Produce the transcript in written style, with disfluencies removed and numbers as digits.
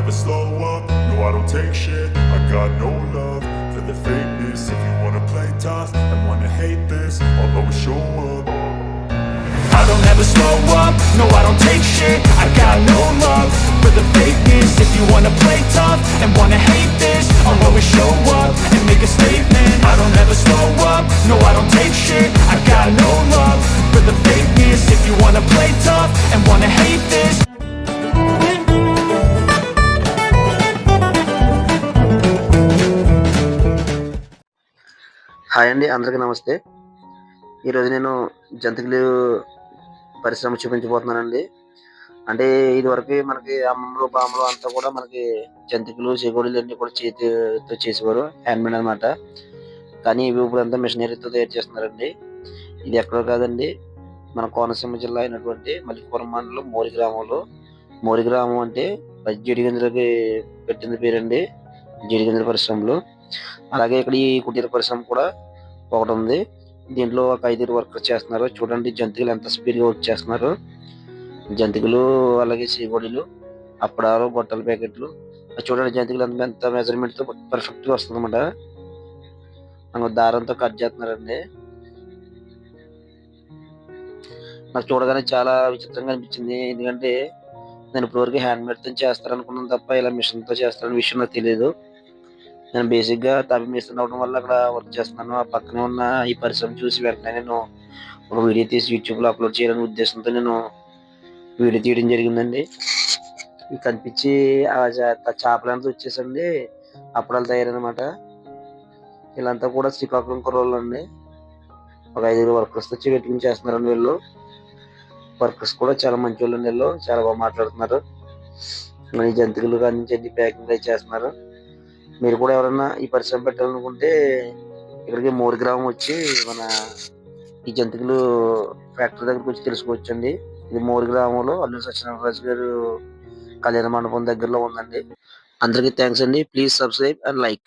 never slow up, no I don't take shit. I got no love for the fakeness. If you wanna play tough and wanna hate this, I'll always show up. I don't ever slow up, no I don't take shit. I got no love for the fakeness. If you wanna play tough and wanna hate this, I'll always show up and make a statement. I don't ever slow up, no I don't take shit. I got no love for the fakeness. If you wanna play tough and wanna hate this. Hi అండి, అందరికీ నమస్తే. ఈరోజు నేను జంతికలు పరిశ్రమ చూపించబోతున్నానండి. అంటే ఇదివరకు మనకి అమ్మలు బామ్మలు అంతా కూడా మనకి జంతికలు చెకోడీలు అన్నీ కూడా చేతితో చేసేవారు, హ్యాండ్మేడ్ అనమాట. కానీ ఇవి ఇప్పుడంతా మిషనరీతో తయారు చేస్తున్నారండి. ఇది ఎక్కడో కాదండి, మన కోనసీమ జిల్లా అయినటువంటి మల్లిపురం మండలం మోరి గ్రామం అంటే జీడిగింజలకి పెట్టింది పేరండి, జీడిగింజల పరిశ్రమలు. అలాగే ఇక్కడ ఈ కుటీర పరిశ్రమ కూడా ఒకటి ఉంది. దీంట్లో ఒక 5 వర్కర్స్ చేస్తున్నారు. చూడండి జంతికలు ఎంత స్పీడ్గా వర్క్ చేస్తున్నారు. జంతికలు అలాగే చేగోడీలు, అప్పడాలు, గొట్టల ప్యాకెట్లు. చూడండి జంతికలు ఎంత మెజర్మెంట్తో పర్ఫెక్ట్గా వస్తుంది అనమాట. మనకు దారంతో కట్ చేస్తున్నారండి. నాకు చూడగానే చాలా విచిత్రంగా అనిపించింది. ఎందుకంటే నేను ఇప్పటివరకు హ్యాండ్మేడ్తో చేస్తారనుకున్నాను తప్ప ఇలా మిషన్తో చేస్తారని విషయం నాకు తెలియదు. నేను బేసిక్గా తబి మేస్త్రి అవడం వల్ల అక్కడ వర్క్ చేస్తున్నాను. ఆ పక్కనే ఉన్న ఈ పరిశ్రమ చూసి వెంటనే నేను ఒక వీడియో తీసి యూట్యూబ్లో అప్లోడ్ చేయాలనే ఉద్దేశంతో నేను వీడియో తీయడం జరిగిందండి. ఇది కనిపించి ఆ చేపలంతా వచ్చేసండి అప్పడాలు తయారనమాట. వీళ్ళంతా కూడా శ్రీకాకుళం కుర్రోళ్ళు అండి. ఒక 5 వర్కర్స్ వచ్చి పెట్టుకుని చేస్తున్నారండి. వీళ్ళు వర్కర్స్ కూడా చాలా మంచి వాళ్ళు, వీళ్ళు చాలా బాగా మాట్లాడుతున్నారు. ఈ జంతికలు కానీ ప్యాకింగ్ అయితే చేస్తున్నారు. మీరు కూడా ఎవరైనా ఈ పరిశ్రమ పెట్టాలనుకుంటే ఇక్కడికి మోరి గ్రామం వచ్చి మన ఈ జంతికలు ఫ్యాక్టరీ దగ్గరకు వచ్చి తెలుసుకోవచ్చండి. ఇది మోరి గ్రామంలో అల్లూరి సత్యనారాయణ గారు కళ్యాణ మండపం దగ్గరలో ఉందండి. అందరికీ థ్యాంక్స్ అండి. Please subscribe and like.